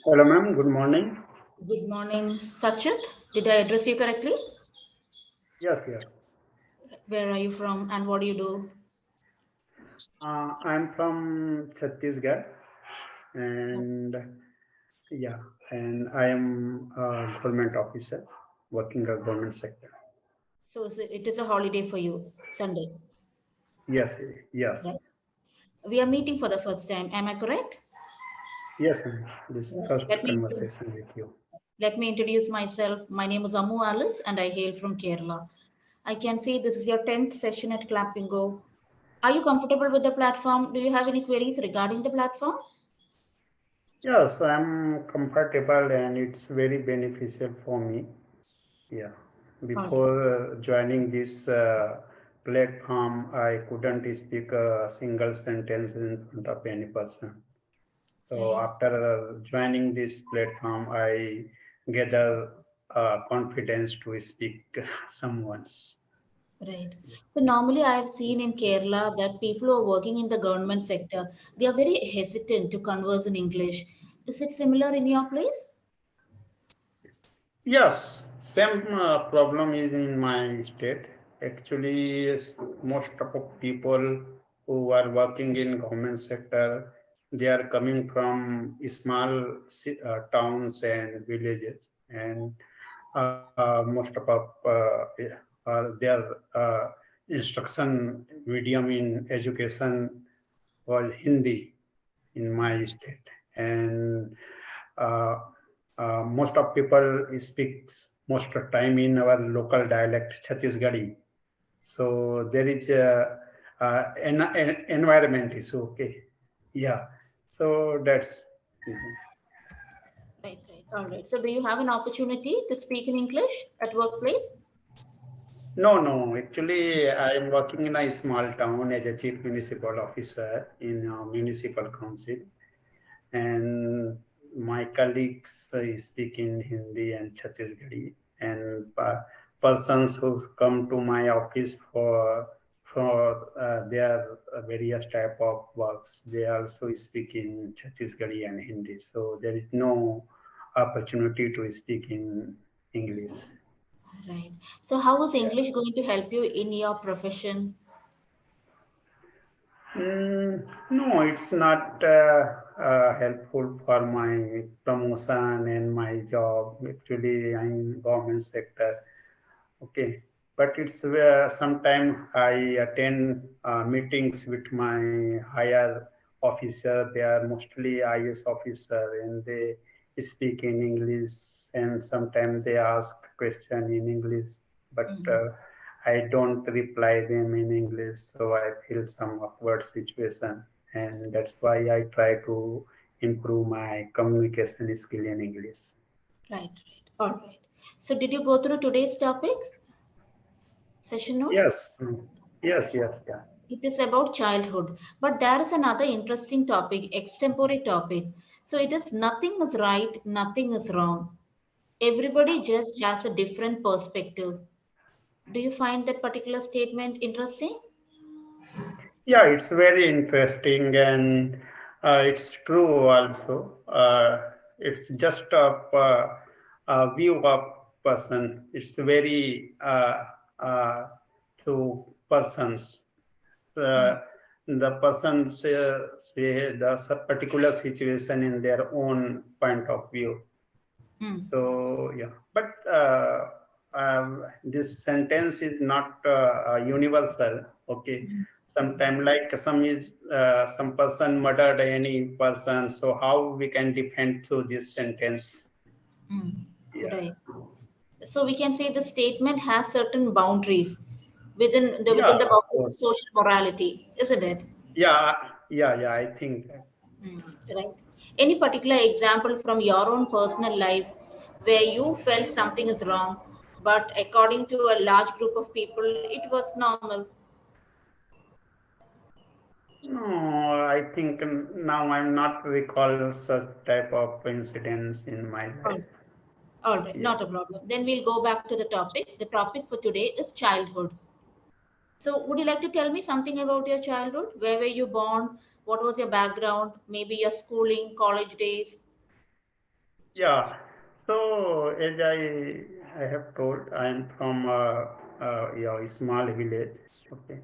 Hello, ma'am. Good morning. Good morning, Sachit. Did I address you correctly? Yes, yes. Where are you from and what do you do? I'm from Chhattisgarh, and yeah, and I am a government officer working in the government sector. So it is a holiday for you, Sunday. Yes, yes, Right. We are meeting for the first time. Am I correct? yes, ma'am. This Right. first conversation with you. Let me introduce myself. My name is Amu Alice and I hail from Kerala. I can see this is your 10th session at Clapingo. Are you comfortable with the platform? Do you have any queries regarding the platform? Yes, I'm comfortable and it's very beneficial for me. Yeah. All right. Before joining this platform, I couldn't speak a single sentence in front of any person. So Right. after joining this platform, I gather confidence to speak someone's. Right. So normally I have seen in Kerala that people who are working in the government sector, they are very hesitant to converse in English. Is it similar in your place? Yes, same problem is in my state. Actually, most of people who are working in government sector, they are coming from small towns and villages, and most of their instruction medium in education was Hindi in my state, and uh, most of people speaks most of time in our local dialect Chhattisgarhi. So there is an environment is okay. Yeah. So that's Right, right. All right. So do you have an opportunity to speak in English at workplace? no, no. Actually, I am working in a small town as a chief municipal officer in a municipal council, and my colleagues speak in Hindi and Chhattisgarhi, and persons who come to my office for their various type of works, they also speak in Chhattisgarhi and Hindi. So there is no opportunity to speak in English. Right. So how is Yeah. English going to help you in your profession? No, it's not helpful for my promotion and my job. Actually, I'm in government sector. Okay, but it's sometime I attend meetings with my higher officer. They are mostly IS officer, and they speak in English, and sometimes they ask question in English, but Mhm. I don't reply them in English, so I feel some awkward situation, and that's why I try to improve my communication skill in English. Right, right. All right. So did you go through today's topic, session notes? Yes, yes, yes, yeah. It is about childhood, but there is another interesting topic, extempore topic. So it is nothing is right, nothing is wrong. Everybody just has a different perspective. Do you find that particular statement interesting? Yeah, it's very interesting and it's true also. It's just a view of person. It's very uh, to persons. Hmm. The persons say the particular situation in their own point of view. Hmm. So yeah, but this sentence is not universal. Okay, sometime like some person murdered any person. So how we can defend through this sentence? Hmm. Yeah, Right. So we can say the statement has certain boundaries yeah, within the of boundaries of course. social morality, isn't it? Yeah, yeah. I think that. Hmm. Right. Any particular example from your own personal life where you felt something is wrong, but according to a large group of people, it was normal? No, I think now I'm not recall such type of incidents in my All life. right. All right, Yeah. not a problem. Then we'll go back to the topic. The topic for today is childhood. So, would you like to tell me something about your childhood? Where were you born? What was your background? Maybe your schooling, college days? Yeah. So as I have told, I am from a small village. Okay.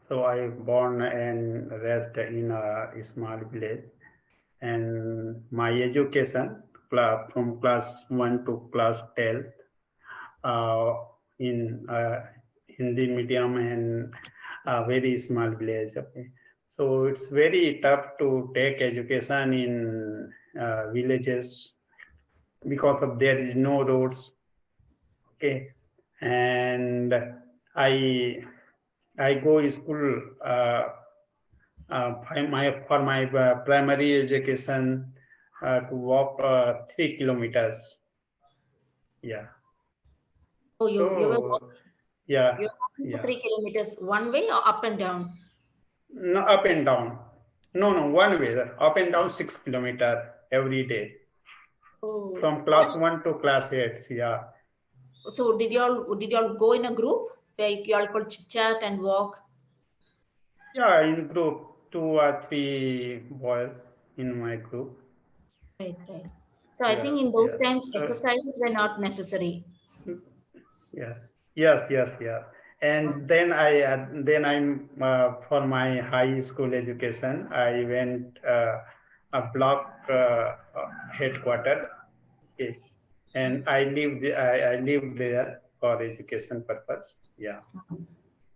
So I born and raised in a small village, and my education from class 1 to class 10 uh, in Hindi medium and a very small village. Okay. So it's very tough to take education in villages because of there is no roads. Okay, and I I go school for my primary education to walk 3 kilometers. Yeah. Oh, you were So walking. yeah, You're walking for yeah. 3 kilometers one way or up and down? No, up and down. No, no, one way. Up and down 6 kilometer every day Oh, from class one to class eight. Yeah, so did y'all go in a group where y'all could chit chat and walk? yeah. In group, 2 or 3 boys in my group. Right, right. So I think in Yes, those yes. times exercises were not necessary. Yeah. Yes, yes, yeah. And then I'm for my high school education, I went a block headquarter. Okay. And I lived there for education purpose. Yeah.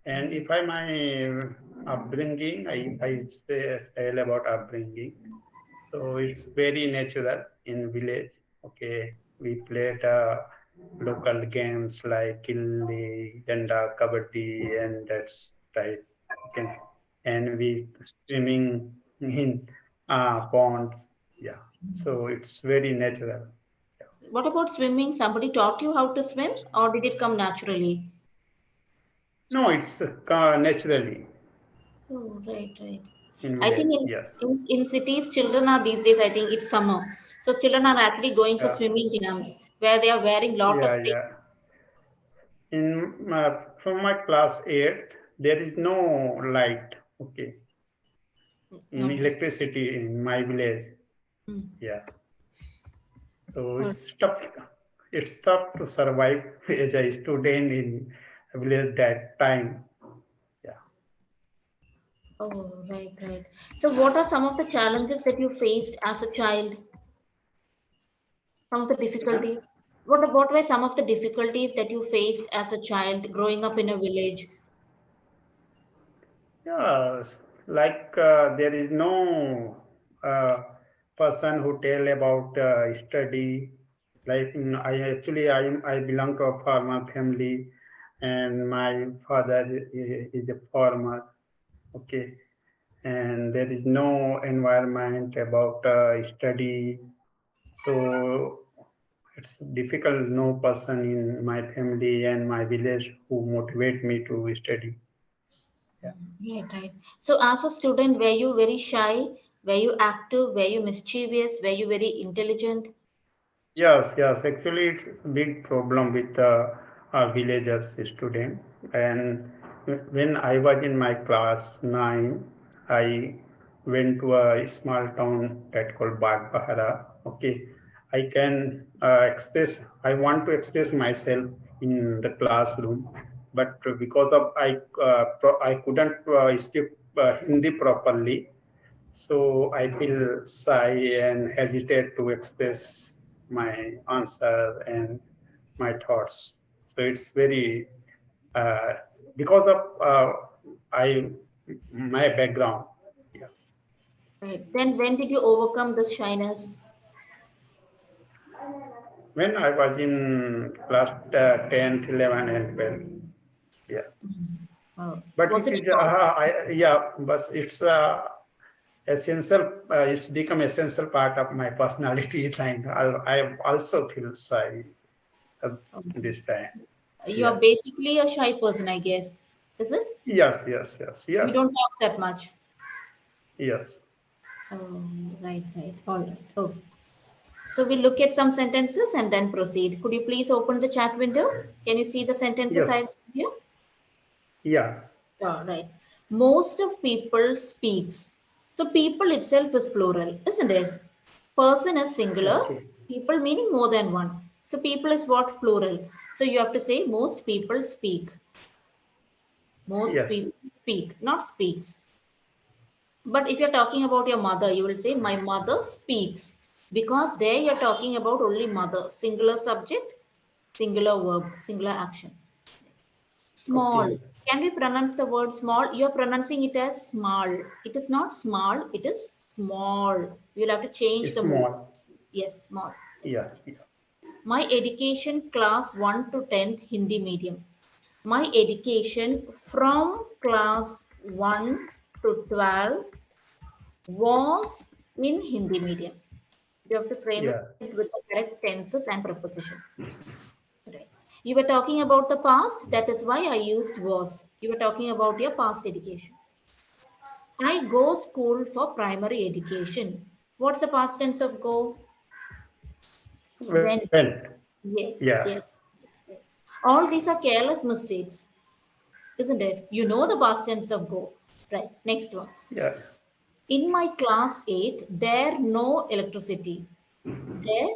And if I my upbringing, I say tell about upbringing. So it's very natural in village. Okay, we played local games like gilli, danda, kabaddi, and that's right. Okay, and we swimming in ponds. Yeah, so it's very natural. Yeah. What about swimming? Somebody taught you how to swim, or did it come naturally? No, it's naturally Oh, right, right. in I think village. in, Yes. in in cities, children are these days. I think it's summer, so children are actually going for Yeah. swimming camps where they are wearing lot of Yeah. things. Yeah. From my class 8, there is no light. Okay, in Okay. electricity in my village. Mm. Yeah, so Oh, it's tough. It's tough to survive as a student in a village that time. Yeah, oh, right, right. So, what are some of the challenges that you faced as a child? Some of the yeah, difficulties. What were some of the difficulties that you faced as a child growing up in a village? yeah. Like there is no uh, person who tell about study. Like I belong to a farmer family, and my father is a farmer. Okay, and there is no environment about study, so it's difficult. No person in my family and my village who motivate me to study. Yeah. Right, right. So, as a student, were you very shy? Were you active? Were you mischievous? Were you very intelligent? Yes, yes. Actually, it's a big problem with villagers student. And when I was in my class 9, I went to a small town that called Baghbahara. Okay, I can I want to express myself in the classroom, but because of I couldn't speak Hindi properly, so I feel shy and hesitate to express my answer and my thoughts. So it's very uh, because of I my background. Yeah. Right. Then, when did you overcome this shyness? When I was in class 10th, 11, and 12. Yeah. But Was it it is, a problem? yeah, but it's essential. It's become essential part of my personality, and I also feel shy at this time. You are Yeah. basically a shy person, I guess. Is it? Yes, yes, yes, You yes, don't talk that much. yes, Oh, right, right. All right. Okay. So we look at some sentences and then proceed. Could you please open the chat window? Can you see the sentences yes, I've sent here? yeah, All right. Most of people speaks. So people itself is plural, isn't it? Person is singular, Okay. people meaning more than one. So people is what? Plural. So you have to say most people speak. Most Yes. people speak, not speaks. But if you're talking about your mother, you will say my mother speaks. Because there you're talking about only mother. Singular subject, singular verb, singular action. Small. Okay. Can we pronounce the word small? You're pronouncing it as small. It is not small, it is small. You'll have to change the mood. Small. Yes, small. Yes. Yeah. Yeah. My education class 1 to 10th Hindi medium. My education from class 1 to 12 was in Hindi medium. You have to frame Yeah. it with the correct tenses and preposition. Right. You were talking about the past, that is why I used was. You were talking about your past education. I go school for primary education. What's the past tense of go? When? Went. Yes, Yeah. yes. All these are careless mistakes, isn't it? You know the past tense of go. Right. Next one. Yeah. In my class 8, there no electricity. There,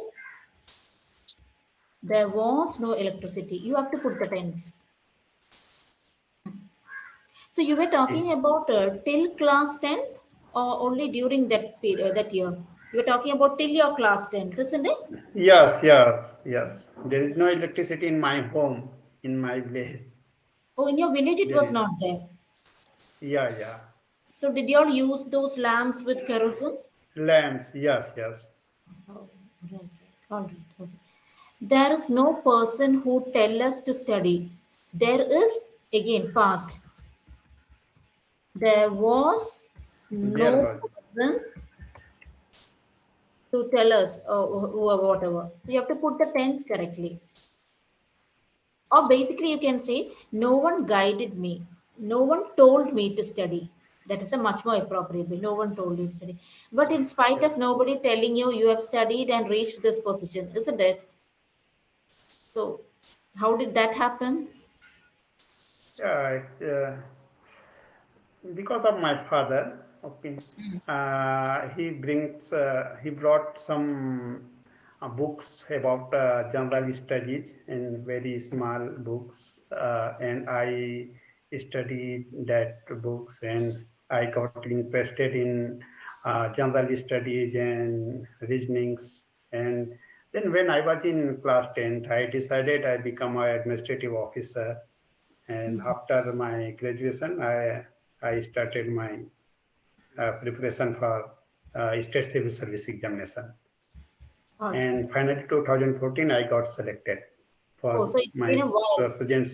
there was no electricity. You have to put the tense. So you were talking Okay. about till class 10th or only during that period, that year? You were talking about till your class 10th, isn't it? Yes. Yes. Yes. There is no electricity in my home, in my village. Oh, in your village it There was is. not there. Yeah. Yeah. So did you all use those lamps with kerosene? Lamps. Yes. Yes. Oh, right, right. All right, okay. There is no person who tell us to study. There is, again, past. There was There no was. person to tell us whatever. So you have to put the tense correctly. Or basically, you can say, no one guided me. No one told me to study. That is a much more appropriate way. No one told you to study. But in spite Yeah. of nobody telling you, you have studied and reached this position, isn't it? So, how did that happen? Yeah. Because of my father. Okay. He brought some books about general studies in very small books, and I studied that books, and I got interested in general studies and reasonings. And then when I was in class 10th, I decided I become an administrative officer. And Mhm. after my graduation, I started my preparation for state civil service examination. All right. And finally, 2014, I got selected Oh, for so it's been my a while. present.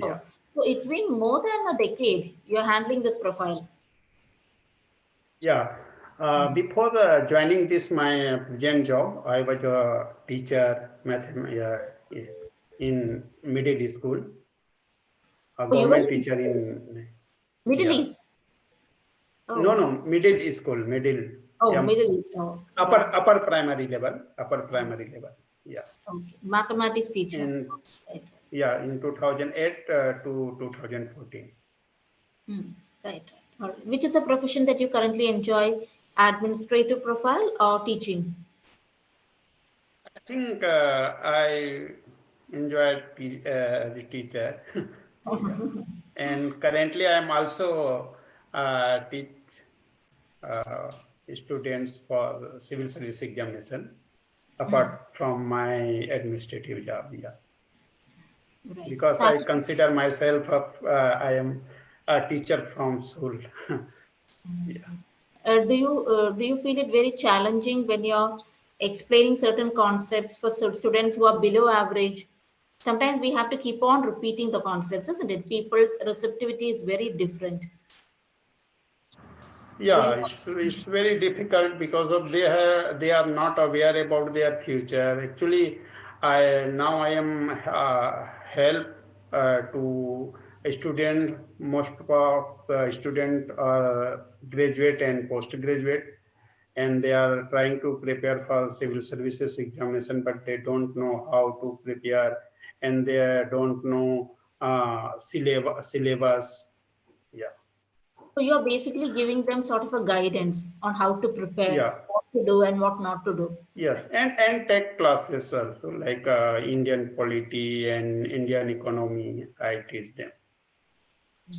Oh, Yeah. so it's been more than a decade you're handling this profile. Yeah. Before joining this my present job, I was a teacher in middle school, a Oh, you were government in teacher Middle East. in, Middle yeah. East. No, Oh, no, middle school, middle. oh, Yeah, Middle East. Oh, upper right. upper primary level. Yeah. Okay. Mathematics teacher. In Right. yeah, in 2008 to 2014. Hmm. Right. Right. All right. Which is a profession that you currently enjoy? Administrative profile or teaching? I think I enjoyed the teacher. Yeah. And currently I'm also teach uh, students for civil service examination Hmm. apart from my administrative job. Yeah. Right. Because I consider myself I am a teacher from school. Yeah. Do you feel it very challenging when you're explaining certain concepts for students who are below average? Sometimes we have to keep on repeating the concepts, isn't it? People's receptivity is very different. Do Yeah, you? it's very difficult because of they are not aware about their future. Actually, I am help to a student. Most of student graduate and postgraduate, and they are trying to prepare for civil services examination, but they don't know how to prepare, and they don't know syllabus. Yeah. So you're basically giving them sort of a guidance on how to prepare, Yeah. what to do and what not to do. Yes, and tech classes also, like Indian polity and Indian economy, I teach them.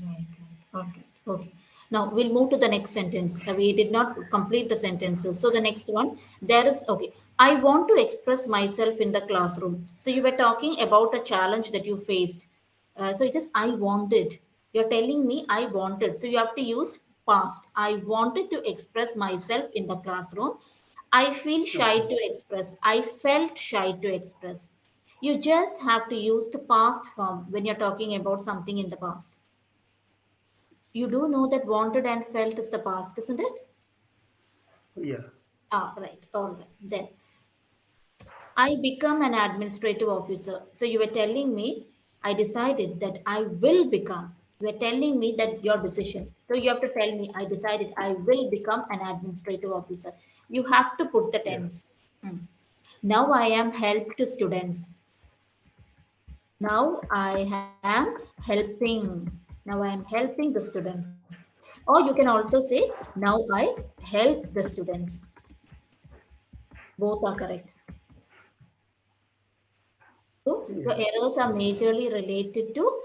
Right, right. Okay, okay. Now we'll move to the next sentence. We did not complete the sentences. So the next one, there is, okay. I want to express myself in the classroom. So you were talking about a challenge that you faced. So it is I wanted. You're telling me I wanted. So you have to use past. I wanted to express myself in the classroom. I feel shy Okay. to express. I felt shy to express. You just have to use the past form when you're talking about something in the past. You do know that wanted and felt is the past, isn't it? Yeah. Ah, right. All right. Then I become an administrative officer. So you were telling me, I decided that I will become. You were telling me that your decision. So you have to tell me, I decided I will become an administrative officer. You have to put the Yeah. tense. Hmm. Now I am help to students. Now I am helping. Now I am helping the students. Or you can also say, now I help the students. Both are correct. So Yeah. your errors are majorly related to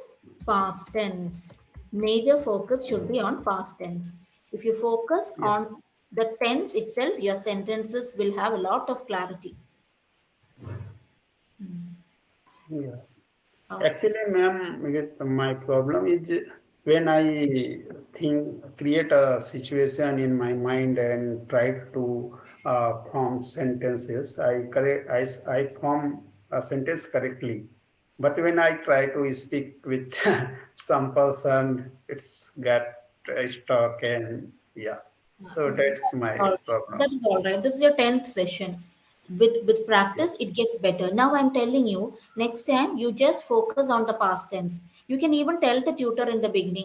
past tense. Major focus should be on past tense. If you focus Yeah. on the tense itself, your sentences will have a lot of clarity. Hmm. Yeah. Okay. Actually, ma'am, my problem is when I create a situation in my mind and try to form sentences, I form a sentence correctly. But when I try to speak with some person, it's got stuck and yeah. So that's That's my all right. problem. That is all right. This is your 10th session. With Yeah. practice, it gets better. Now I'm telling you, next time you just focus on the past tense. You can even tell the tutor in the beginning,